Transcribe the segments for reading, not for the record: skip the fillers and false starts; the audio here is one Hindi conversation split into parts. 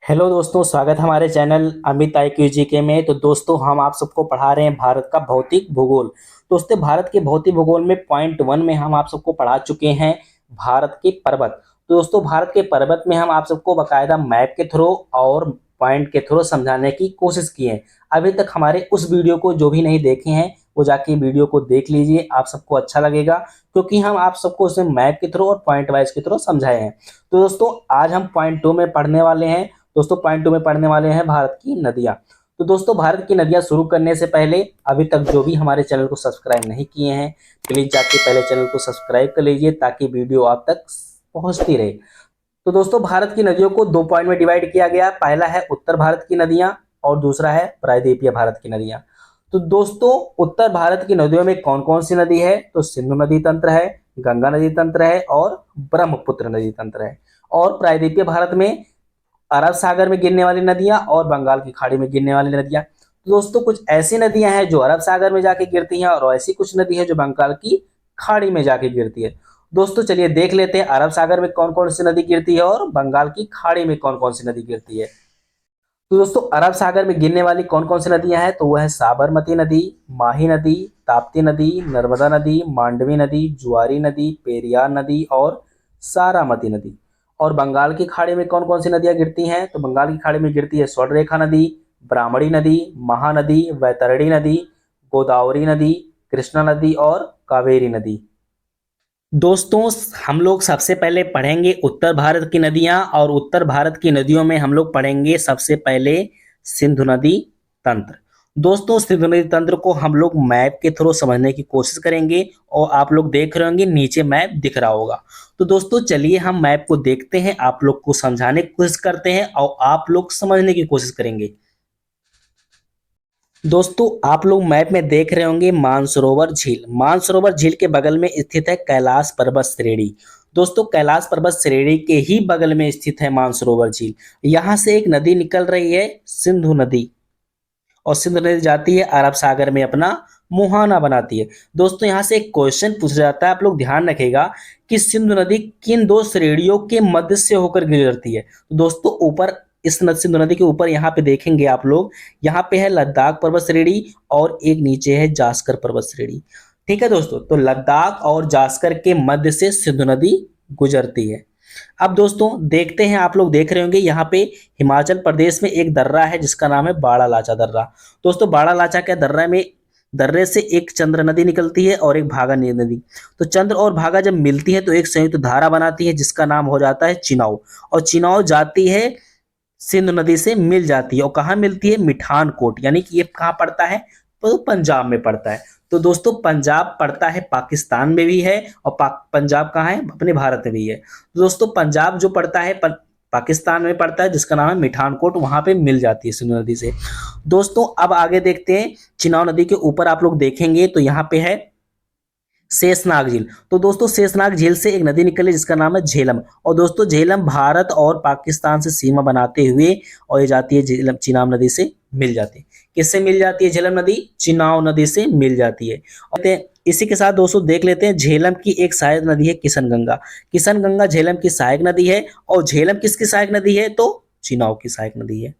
हेलो दोस्तों, स्वागत है हमारे चैनल अमित IQGK में। तो दोस्तों, हम आप सबको पढ़ा रहे हैं भारत का भौतिक भूगोल। दोस्तों, भारत के भौतिक भूगोल में पॉइंट 1 में हम आप सबको पढ़ा चुके हैं भारत के पर्वत। तो दोस्तों, भारत के पर्वत में हम आप सबको बकायदा मैप के थ्रू और पॉइंट के थ्रू समझाने की कोशिश की है। अभी तक हमारे उस वीडियो को जो भी नहीं देखे हैं वो जाके वीडियो को देख लीजिए, आप सबको अच्छा लगेगा, क्योंकि हम आप सबको उसमें मैप के थ्रू और पॉइंट वाइज के थ्रू समझाए हैं। तो दोस्तों, आज हम पॉइंट 2 में पढ़ने वाले हैं। दोस्तों, पॉइंट 2 में पढ़ने वाले हैं भारत की नदियां। तो दोस्तों, भारत की नदियां शुरू करने से पहले अभी तक जो भी हमारे चैनल को सब्सक्राइब नहीं किए हैं, प्लीज जाके पहले चैनल को सब्सक्राइब कर लीजिए ताकि वीडियो आप तक पहुंचती रहे। तो दोस्तों, भारत की नदियों को 2 पॉइंट में डिवाइड किया गया। पहला है उत्तर भारत की नदियां और दूसरा है प्रायद्वीपीय भारत की नदियां। तो दोस्तों, उत्तर भारत की नदियों में कौन कौन सी नदी है? तो सिंधु नदी तंत्र है, गंगा नदी तंत्र है और ब्रह्मपुत्र नदी तंत्र है। और प्रायद्वीपीय भारत में अरब सागर में गिरने वाली नदियां और बंगाल की खाड़ी में गिरने वाली नदियां। तो दोस्तों, कुछ ऐसी नदियां हैं जो अरब सागर में जाके गिरती हैं और ऐसी कुछ नदी है जो बंगाल की खाड़ी में जाके गिरती है। दोस्तों, चलिए देख लेते हैं अरब सागर में कौन कौन सी नदी गिरती है और बंगाल की खाड़ी में कौन कौन सी नदी गिरती है। तो दोस्तों, अरब सागर में गिरने वाली कौन कौन सी नदियां हैं? तो वह है साबरमती नदी, माही नदी, ताप्ती नदी, नर्मदा नदी, मांडवी नदी, जुआरी नदी, पेरियार नदी और सारामती नदी। और बंगाल की खाड़ी में कौन कौन सी नदियां गिरती हैं? तो बंगाल की खाड़ी में गिरती है स्वर्णरेखा नदी, ब्राह्मणी नदी, महानदी, वैतरणी नदी, गोदावरी नदी, कृष्णा नदी और कावेरी नदी। दोस्तों, हम लोग सबसे पहले पढ़ेंगे उत्तर भारत की नदियां, और उत्तर भारत की नदियों में हम लोग पढ़ेंगे सबसे पहले सिंधु नदी तंत्र। दोस्तों, सिंधु नदी तंत्र को हम लोग मैप के थ्रू समझने की कोशिश करेंगे और आप लोग देख रहे होंगे नीचे मैप दिख रहा होगा। तो दोस्तों, चलिए हम मैप को देखते हैं, आप लोग को समझाने की कोशिश करते हैं और आप लोग समझने की कोशिश करेंगे। दोस्तों, आप लोग मैप में देख रहे होंगे मानसरोवर झील। मानसरोवर झील के बगल में स्थित है कैलाश पर्वत श्रेणी। दोस्तों, कैलाश पर्वत श्रेणी के ही बगल में स्थित है मानसरोवर झील। यहाँ से एक नदी निकल रही है, सिंधु नदी, और सिंधु नदी जाती है अरब सागर में, अपना मुहाना बनाती है। दोस्तों, यहाँ से एक क्वेश्चन पूछा जाता है, आप लोग ध्यान रखिएगा कि सिंधु नदी किन दो श्रेणियों के मध्य से होकर गुजरती है। तो दोस्तों, ऊपर इस सिंधु नदी के ऊपर यहाँ पे देखेंगे आप लोग, यहाँ पे है लद्दाख पर्वत श्रेणी और एक नीचे है जास्कर पर्वत श्रेणी। ठीक है दोस्तों, तो लद्दाख और जास्कर के मध्य से सिंधु नदी गुजरती है। अब दोस्तों, देखते हैं, आप लोग देख रहे होंगे यहाँ पे हिमाचल प्रदेश में एक दर्रा है जिसका नाम है बाड़ा लाचा दर्रा। दोस्तों, बाड़ा लाचा के दर्रे से एक चंद्र नदी निकलती है और एक भागा नदी। तो चंद्र और भागा जब मिलती है तो एक संयुक्त धारा बनाती है जिसका नाम हो जाता है चिनाव। और चिनाव जाती है सिंधु नदी से मिल जाती है, और कहाँ मिलती है? मिठानकोट। यानी कि ये कहाँ पड़ता है? तो पंजाब में पड़ता है। तो दोस्तों, पंजाब पड़ता है पाकिस्तान में भी है और पंजाब कहाँ है? अपने भारत में भी है। तो दोस्तों, पंजाब जो पड़ता है पाकिस्तान में पड़ता है, जिसका नाम है मिठानकोट, वहां पे मिल जाती है सिंधु नदी से। दोस्तों, अब आगे देखते हैं, चिनाव नदी के ऊपर आप लोग देखेंगे तो यहाँ पे है शेषनाग झील। तो दोस्तों, शेषनाग झील से एक नदी निकली जिसका नाम है झेलम। और दोस्तों, झेलम भारत और पाकिस्तान से सीमा बनाते हुए और ये जाती है झेलम चिनाब नदी से मिल जाती है। किससे मिल जाती है झेलम नदी? चिनाब नदी से मिल जाती है। और इसी के साथ दोस्तों देख लेते हैं, झेलम की एक सहायक नदी है किशन गंगा। किशन गंगा झेलम की सहायक नदी है। और झेलम किसकी सहायक नदी है? तो चिनाब की सहायक नदी है।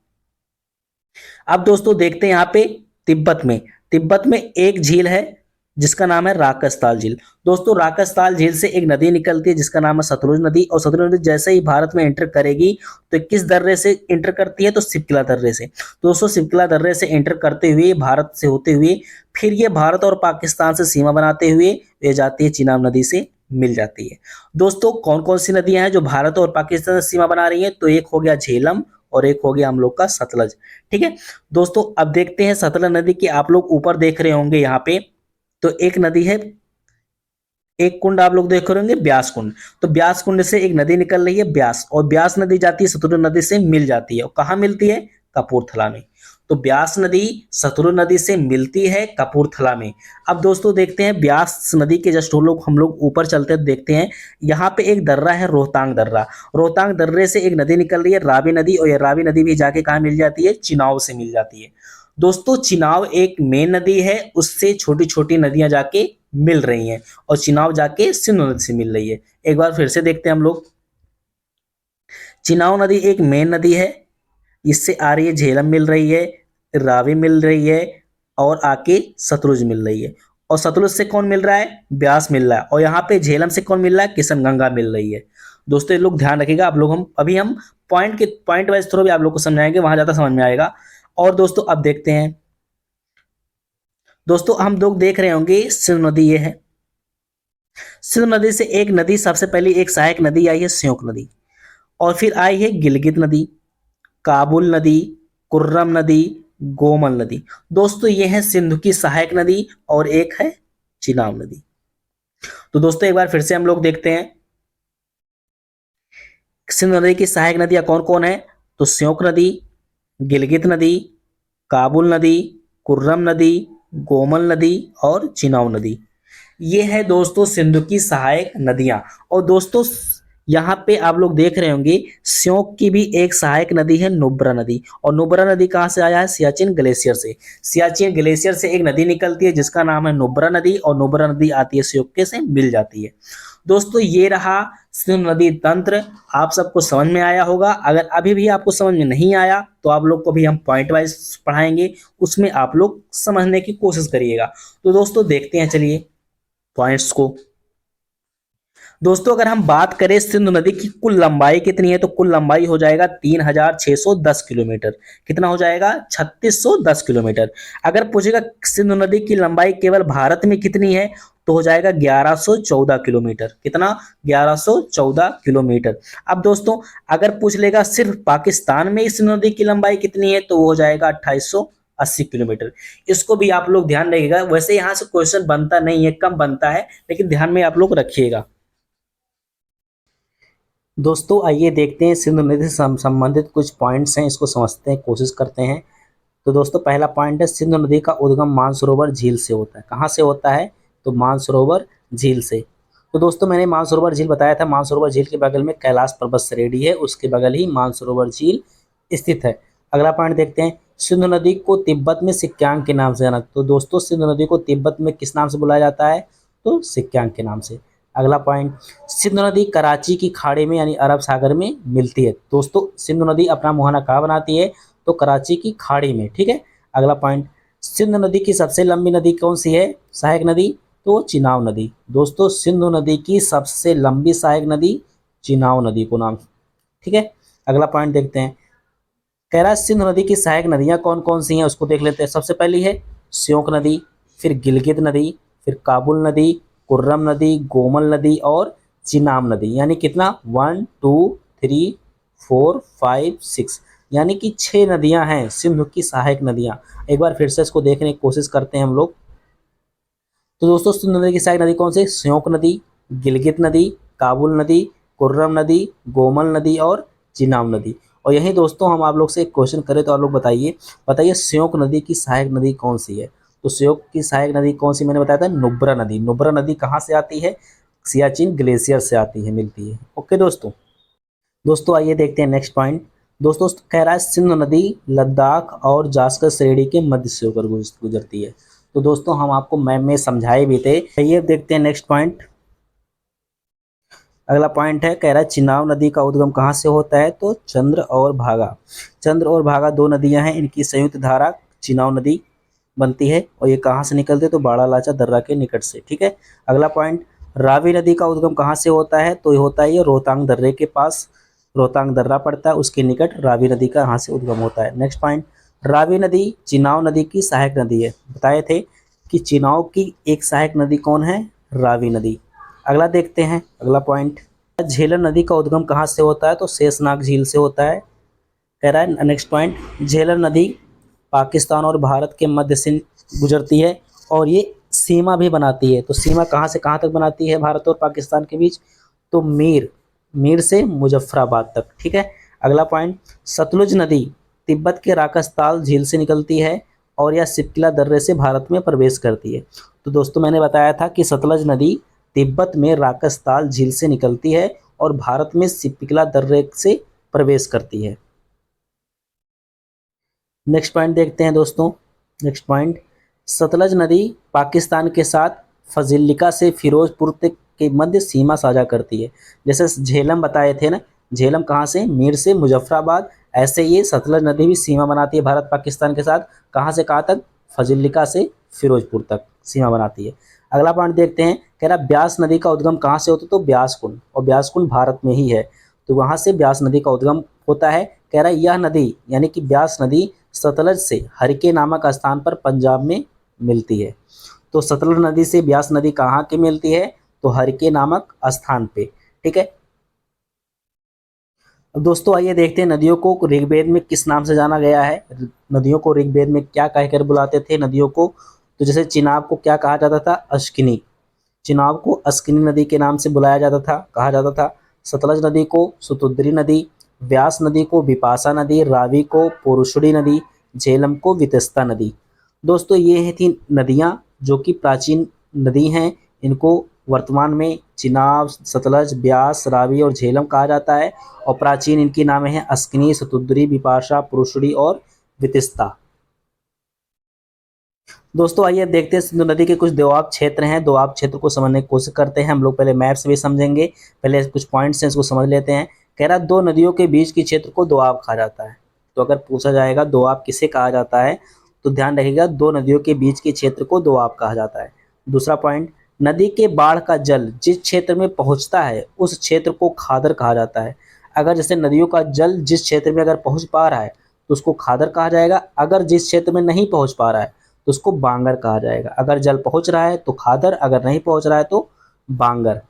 अब दोस्तों देखते हैं यहाँ पे तिब्बत में एक झील है जिसका नाम है राकसताल झील। दोस्तों, राकसताल झील से एक नदी निकलती है जिसका नाम है सतलुज नदी। और सतलुज नदी जैसे ही भारत में एंटर करेगी तो किस दर्रे से एंटर करती है? तो सिपकिला दर्रे से। दोस्तों, सिपकिला दर्रे से एंटर करते हुए भारत से होते हुए फिर ये भारत और पाकिस्तान से सीमा बनाते हुए ये जाती है चिनाब नदी से मिल जाती है। दोस्तों, कौन कौन सी नदियां हैं जो भारत और पाकिस्तान से सीमा बना रही हैं? तो एक हो गया झेलम और एक हो गया हम लोग का सतलज। ठीक है दोस्तों, अब देखते हैं सतलज नदी की, आप लोग ऊपर देख रहे होंगे यहाँ पे, तो एक नदी है, एक कुंड आप लोग देख रहे होंगे, ब्यास कुंड। तो ब्यास कुंड से एक नदी निकल रही है ब्यास, और ब्यास नदी जाती है सतलुज नदी से मिल जाती है। और कहाँ मिलती है? कपूरथला में। तो ब्यास नदी सतलुज नदी से मिलती है कपूरथला में। अब दोस्तों देखते हैं, ब्यास नदी के जस्ट हम लोग ऊपर चलते हैं, देखते हैं यहाँ पे एक दर्रा है रोहतांग दर्रा। रोहतांग दर्रे से एक नदी निकल रही है रावी नदी, और ये रावी नदी भी जाके कहाँ मिल जाती है? चिनाव से मिल जाती है। दोस्तों, चिनाव एक मेन नदी है, उससे छोटी छोटी नदियां जाके मिल रही हैं, और चिनाव जाके सिंधु नदी से मिल रही है। एक बार फिर से देखते हैं हम लोग, चिनाव नदी एक मेन नदी है, इससे आ रही है झेलम मिल रही है, रावी मिल रही है और आके सतलुज मिल रही है। और सतलुज से कौन मिल रहा है? ब्यास मिल रहा है। और यहाँ पे झेलम से कौन मिल रहा है? किशनगंगा मिल रही है। दोस्तों ये लोग ध्यान रखिएगा, आप लोग हम पॉइंट वाइज थ्रू भी आप लोग को समझाएंगे, वहां ज्यादा समझ में आएगा। और दोस्तों अब देखते हैं, दोस्तों हम लोग देख रहे होंगे सिंधु नदी ये है। सिंधु नदी से एक नदी सबसे पहले एक सहायक नदी आई है स्योक नदी, और फिर आई है गिलगित नदी, काबुल नदी, कुर्रम नदी, गोमल नदी। दोस्तों ये है सिंधु की सहायक नदी और एक है चिनाब नदी। तो दोस्तों एक बार फिर से हम लोग देखते हैं सिंधु नदी की सहायक नदियां कौन कौन है। तो स्योक नदी, गिलगित नदी, काबुल नदी, कुर्रम नदी, गोमल नदी और चिनाब नदी। ये है दोस्तों सिंधु की सहायक नदियां। और दोस्तों यहाँ पे आप लोग देख रहे होंगे स्योक की भी एक सहायक नदी है नुब्रा नदी। और नुब्रा नदी कहाँ से आया है? सियाचिन ग्लेशियर से। सियाचिन ग्लेशियर से एक नदी निकलती है जिसका नाम है नुब्रा नदी, और नुब्रा नदी आती है स्योक के से मिल जाती है। दोस्तों ये रहा सिंधु नदी तंत्र। आप सबको समझ में आया होगा। अगर अभी भी आपको समझ में नहीं आया तो आप लोग को भी हम पॉइंट वाइज पढ़ाएंगे, उसमें आप लोग समझने की कोशिश करिएगा। तो दोस्तों देखते हैं चलिए पॉइंट्स को। दोस्तों अगर हम बात करें सिंधु नदी की कुल लंबाई कितनी है, तो कुल लंबाई हो जाएगा 3610 किलोमीटर। कितना हो जाएगा? 3610 किलोमीटर। अगर पूछेगा सिंधु नदी की लंबाई केवल भारत में कितनी है, तो हो जाएगा 1114 किलोमीटर। कितना? 1114 किलोमीटर। अब दोस्तों अगर पूछ लेगा सिर्फ पाकिस्तान में इस सिंधु नदी की लंबाई कितनी है, तो वो हो जाएगा 2880 किलोमीटर। इसको भी आप लोग ध्यान रखिएगा। वैसे यहाँ से क्वेश्चन बनता नहीं है, कम बनता है, लेकिन ध्यान में आप लोग रखिएगा। दोस्तों आइए देखते हैं सिंधु नदी से संबंधित कुछ पॉइंट्स हैं, इसको समझते हैं, कोशिश करते हैं। तो दोस्तों पहला पॉइंट है सिंधु नदी का उद्गम मानसरोवर झील से होता है। कहाँ से होता है? तो मानसरोवर झील से। तो दोस्तों मैंने मानसरोवर झील बताया था। मानसरोवर झील के बगल में कैलाश पर्वत श्रेणी है, उसके बगल ही मानसरोवर झील स्थित है। अगला पॉइंट देखते हैं सिंधु नदी को तिब्बत में सिक्यांग के नाम से जाना। तो दोस्तों सिंधु नदी को तिब्बत में किस नाम से बुलाया जाता है? तो सिक्यांग के नाम से। अगला पॉइंट सिंधु नदी कराची की खाड़ी में यानी अरब सागर में मिलती है। दोस्तों सिंधु नदी अपना मुहाना कहाँ बनाती है? तो कराची की खाड़ी में। ठीक है। अगला पॉइंट सिंधु नदी की सबसे लंबी नदी कौन सी है? सहायक नदी। तो चिनाब नदी। दोस्तों सिंधु नदी की सबसे लंबी सहायक नदी चिनाब नदी को नाम। ठीक है। अगला पॉइंट देखते हैं कह रहा है सिंधु नदी की सहायक नदियां कौन कौन सी हैं, उसको देख लेते हैं। सबसे पहली है स्योक नदी, फिर गिलगित नदी, फिर काबुल नदी, कुर्रम नदी, गोमल नदी और चिनाब नदी। यानी कितना? 1 2 3 4 5 6, यानी कि 6 नदियां हैं सिंधु की सहायक नदियां। एक बार फिर से इसको देखने की कोशिश करते हैं हम लोग। तो दोस्तों सिंधु नदी की सहायक नदी कौन सी? स्योक नदी, गिलगित नदी, काबुल नदी, कुर्रम नदी, गोमल नदी और चिनाब नदी। और यही दोस्तों हम आप लोग से एक क्वेश्चन करें तो आप लोग बताइए बताइए स्योक नदी की सहायक नदी कौन सी है? तो स्योक की सहायक नदी कौन सी? मैंने बताया था नुब्रा नदी। नुब्रा नदी कहाँ से आती है? सियाचिन ग्लेशियर से आती है, मिलती है। ओके दोस्तों। दोस्तों आइए देखते हैं नेक्स्ट पॉइंट। दोस्तों कह रहा है सिंधु नदी लद्दाख और जास्कर श्रेणी के मध्य से होकर गुजरती है। तो दोस्तों हम आपको मैप में समझाए भी थे। आइए देखते हैं नेक्स्ट पॉइंट। अगला पॉइंट है कह रहा है चिनाब नदी का उद्गम कहाँ से होता है? तो चंद्र और भागा। चंद्र और भागा दो नदियां हैं, इनकी संयुक्त धारा चिनाब नदी बनती है। और ये कहाँ से निकलते हैं? तो बाड़ा लाचा दर्रा के निकट से। ठीक है। अगला पॉइंट रावी नदी का उद्गम कहाँ से होता है? तो ये होता है ये रोहतांग दर्रे के पास, रोहतांग दर्रा पड़ता है, उसके निकट रावी नदी का यहाँ से उद्गम होता है। नेक्स्ट पॉइंट रावी नदी चिनाब नदी की सहायक नदी है। बताए थे कि चिनाब की एक सहायक नदी कौन है? रावी नदी। अगला देखते हैं अगला पॉइंट झेलम नदी का उद्गम कहाँ से होता है? तो शेषनाग झील से होता है। कह रहा है नेक्स्ट पॉइंट झेलम नदी पाकिस्तान और भारत के मध्य से गुजरती है और ये सीमा भी बनाती है। तो सीमा कहाँ से कहाँ तक बनाती है भारत और पाकिस्तान के बीच? तो मीर से मुजफ्फराबाद तक। ठीक है। अगला पॉइंट सतलुज नदी तिब्बत के राकसताल झील से निकलती है और यह सिपकिला दर्रे से भारत में प्रवेश करती है। तो दोस्तों मैंने बताया था कि सतलज नदी तिब्बत में राकसताल झील से निकलती है और भारत में सिपकिला दर्रे से प्रवेश करती है। नेक्स्ट पॉइंट देखते हैं दोस्तों। नेक्स्ट पॉइंट सतलज नदी पाकिस्तान के साथ फजिल्लिका से फिरोजपुर तक के मध्य सीमा साझा करती है। जैसे झेलम बताए थे ना, झेलम कहाँ से, मीर से मुजफ्फराबाद। ऐसे ये सतलज नदी भी सीमा बनाती है भारत पाकिस्तान के साथ, कहाँ से कहाँ तक, फजिल्लिका से फिरोजपुर तक सीमा बनाती है। अगला पॉइंट देखते हैं, कह रहा ब्यास नदी का उद्गम कहाँ से होता है, तो ब्यास कुंड, और ब्यास कुंड भारत में ही है, तो वहाँ से ब्यास नदी का उद्गम होता है। कह रहा है यह नदी यानी कि ब्यास नदी सतलज से हरके नामक स्थान पर पंजाब में मिलती है। तो सतलज नदी से ब्यास नदी कहाँ की मिलती है, तो हरके नामक स्थान पे। ठीक है। अब दोस्तों आइए देखते हैं नदियों को ऋग्वेद में किस नाम से जाना गया है। नदियों को ऋग्वेद में क्या कहकर बुलाते थे नदियों को, तो जैसे चिनाब को क्या कहा जाता था, अश्किनी। चिनाब को अश्किनी नदी के नाम से बुलाया जाता था, कहा जाता था। सतलज नदी को सुतुद्री नदी, व्यास नदी को विपाशा नदी, रावी को पुरुषड़ी नदी, झेलम को वितस्ता नदी। दोस्तों ये हैं 3 नदियाँ जो कि प्राचीन नदी हैं। इनको वर्तमान में चिनाब, सतलज, ब्यास, रावी और झेलम कहा जाता है, और प्राचीन इनकी नामें हैं अश्किनी, सतुद्री, विपाशा, पुरुषड़ी और वितिस्ता। दोस्तों आइए देखते हैं सिंधु नदी के कुछ दोआब क्षेत्र हैं। दोआब क्षेत्र को समझने की कोशिश करते हैं हम लोग। पहले मैप से भी समझेंगे, पहले कुछ पॉइंट्स हैं इसको समझ लेते हैं। कह रहा 2 नदियों के बीच के क्षेत्र को दोआब कहा जाता है। तो अगर पूछा जाएगा दोआब किसे कहा जाता है, तो ध्यान रखिएगा 2 नदियों के बीच के क्षेत्र को दोआब कहा जाता है। दूसरा पॉइंट, नदी के बाढ़ का जल जिस क्षेत्र में पहुंचता है उस क्षेत्र को खादर कहा जाता है। अगर जैसे नदियों का जल जिस क्षेत्र में अगर पहुंच पा रहा है तो उसको खादर कहा जाएगा, अगर जिस क्षेत्र में नहीं पहुंच पा रहा है तो उसको बांगर कहा जाएगा। अगर जल पहुंच रहा है तो खादर, अगर नहीं पहुंच रहा है तो बांगर।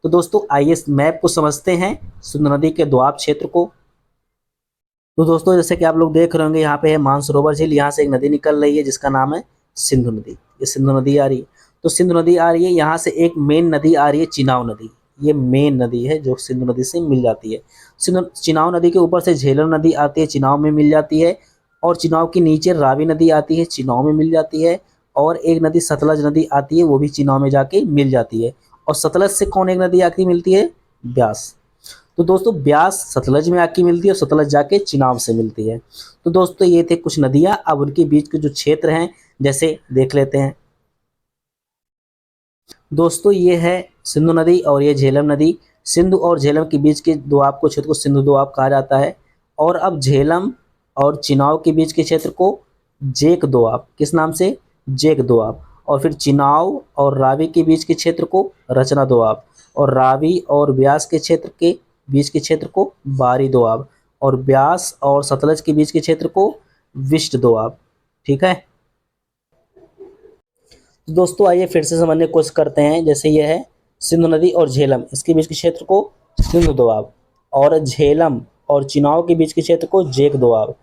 तो दोस्तों आइए इस मैप को समझते हैं सिंधु नदी के दोआब क्षेत्र को। तो दोस्तों जैसे कि आप लोग देख रहे होंगे यहाँ पे है मानसरोवर झील, यहाँ से एक नदी निकल रही है जिसका नाम है सिंधु नदी। ये सिंधु नदी आ रही है, तो सिंधु नदी आ रही है, यहाँ से एक मेन नदी आ रही है चिनाव नदी। ये मेन नदी है जो सिंधु नदी से मिल जाती है। चिनाव नदी के ऊपर से झेलम नदी आती है, चिनाव में मिल जाती है, और चिनाव के नीचे रावी नदी आती है, चिनाव में मिल जाती है, और एक नदी सतलज नदी आती है, वो भी चिनाव में जाके मिल जाती है। और सतलज से कौन एक नदी आके मिलती है, ब्यास। तो दोस्तों ब्यास सतलज में आके मिलती है और सतलज जाके चिनाब से मिलती है। तो दोस्तों ये थे कुछ नदियां। अब उनके बीच के जो क्षेत्र हैं जैसे देख लेते हैं। दोस्तों ये है सिंधु नदी और ये झेलम नदी। सिंधु और झेलम के बीच के दोआब को क्षेत्र को सिंधु दोआब कहा जाता है। और अब झेलम और चिनाव के बीच के क्षेत्र को जेक दोआब, किस नाम से, जेक दोआब। और फिर चिनाव और रावी के बीच के क्षेत्र को रचना दोआब, और रावी और व्यास के क्षेत्र के बीच के क्षेत्र को बारी दोआब, और ब्यास और सतलज के बीच के क्षेत्र को विष्ट दोआब। ठीक है। तो दोस्तों आइए फिर से समझने की कोशिश करते हैं। जैसे ये है सिंधु नदी और झेलम, इसके बीच के क्षेत्र को सिंधु दोआब, और झेलम और चिनाव के बीच के क्षेत्र को जेक दोआब,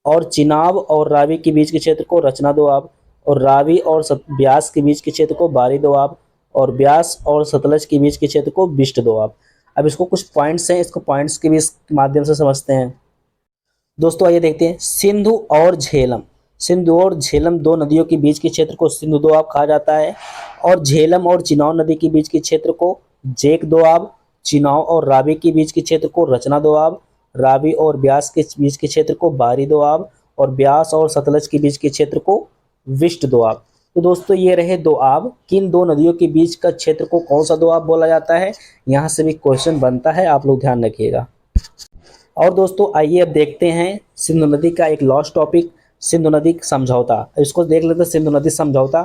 और चिनाब और रावी के बीच के क्षेत्र को रचना दोआब, और रावी और ब्यास के बीच के क्षेत्र को बारी दोआब, और ब्यास और सतलज के बीच के क्षेत्र को बिष्ट दोआब। अब इसको कुछ पॉइंट्स हैं, इसको पॉइंट्स के भी इस माध्यम से समझते हैं। दोस्तों आइए देखते हैं सिंधु और झेलम। सिंधु और झेलम 2 नदियों के बीच के क्षेत्र को सिंधु दोआब कहा जाता है, और झेलम और चिनाव नदी के बीच के क्षेत्र को जेक दोआब, चिनाव और रावी के बीच के क्षेत्र को रचना दोआब, रावी और ब्यास के बीच के क्षेत्र को बारी दोआब, और ब्यास और सतलज के बीच के क्षेत्र को विष्ट दोआब। तो दोस्तों ये रहे दोआब। किन 2 नदियों के बीच का क्षेत्र को कौन सा दोआब बोला जाता है, यहाँ से भी क्वेश्चन बनता है, आप लोग ध्यान रखिएगा। और दोस्तों आइए अब देखते हैं सिंधु नदी का एक लास्ट टॉपिक, सिंधु नदी समझौता। इसको देख लेते हैं सिंधु नदी समझौता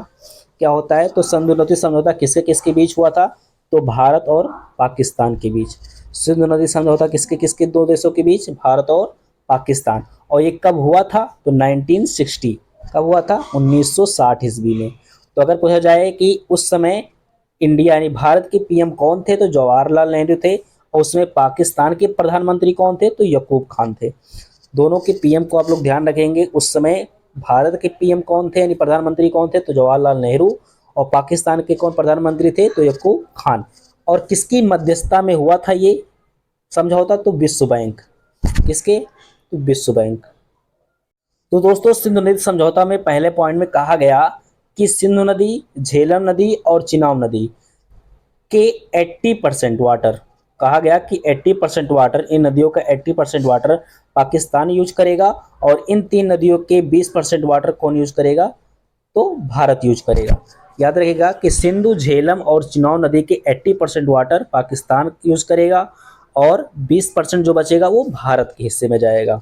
क्या होता है। तो सिंधु नदी समझौता किसके किसके बीच हुआ था, तो भारत और पाकिस्तान के बीच। सिंधु नदी समझौता किसके किसके 2 देशों के बीच, भारत और पाकिस्तान। और ये कब हुआ था, तो 1960। कब हुआ था, 1960 ईस्वी में। तो अगर पूछा जाए कि उस समय इंडिया यानी भारत के पीएम कौन थे, तो जवाहरलाल नेहरू थे, और उसमें पाकिस्तान के प्रधानमंत्री कौन थे, तो यकूब खान थे। दोनों के पीएम को आप लोग ध्यान रखेंगे। उस समय भारत के पीएम कौन थे यानी प्रधानमंत्री कौन थे, तो जवाहरलाल नेहरू, और पाकिस्तान के कौन प्रधानमंत्री थे, तो यकूब खान। और किसकी मध्यस्थता में हुआ था ये समझौता, तो विश्व बैंक। किसके, तो विश्व बैंक। तो दोस्तों सिंधु नदी समझौता में पहले पॉइंट में कहा गया कि सिंधु नदी, झेलम नदी और चिनाब नदी के 80% वाटर, कहा गया कि 80% वाटर, इन नदियों का 80% वाटर पाकिस्तान यूज करेगा, और इन 3 नदियों के 20% वाटर कौन यूज करेगा, तो भारत यूज करेगा। याद रखिएगा कि सिंधु, झेलम और चिनाब नदी के 80% वाटर पाकिस्तान यूज करेगा, और 20% जो बचेगा वो भारत के हिस्से में जाएगा।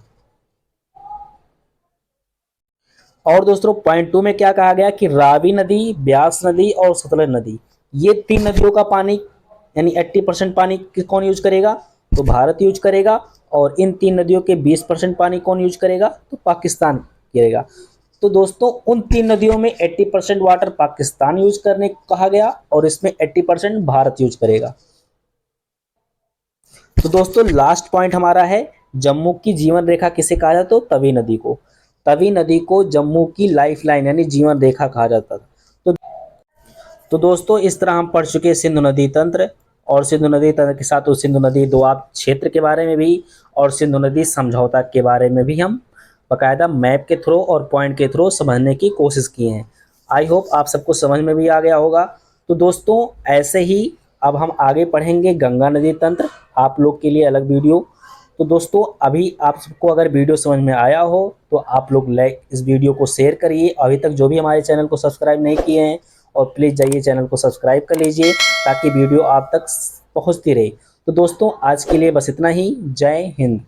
और दोस्तों पॉइंट 2 में क्या कहा गया कि रावी नदी, ब्यास नदी और सतलज नदी, ये 3 नदियों का पानी यानी 80% पानी कौन यूज करेगा, तो भारत यूज करेगा। और इन 3 नदियों के 20% पानी कौन यूज करेगा, तो पाकिस्तान करेगा। तो दोस्तों उन 3 नदियों में 80% वाटर पाकिस्तान यूज करने को कहा गया और इसमें 80% भारत यूज करेगा। तो दोस्तों लास्ट पॉइंट हमारा है, जम्मू की जीवन रेखा किसे कहा जाता, तो तवी नदी को। तवी नदी को जम्मू की लाइफ लाइन यानी जीवन रेखा कहा जाता था। तो दोस्तों इस तरह हम पढ़ चुके सिंधु नदी तंत्र, और सिंधु नदी तंत्र के साथ सिंधु नदी दोआब क्षेत्र के बारे में भी और सिंधु नदी समझौता के बारे में भी हम बकायदा मैप के थ्रू और पॉइंट के थ्रू समझने की कोशिश की है। आई होप आप सबको समझ में भी आ गया होगा। तो दोस्तों ऐसे ही अब हम आगे पढ़ेंगे गंगा नदी तंत्र, आप लोग के लिए अलग वीडियो। तो दोस्तों अभी आप सबको अगर वीडियो समझ में आया हो तो आप लोग लाइक इस वीडियो को शेयर करिए। अभी तक जो भी हमारे चैनल को सब्सक्राइब नहीं किए हैं, और प्लीज़ जाइए चैनल को सब्सक्राइब कर लीजिए ताकि वीडियो आप तक पहुंचती रहे। तो दोस्तों आज के लिए बस इतना ही। जय हिंद।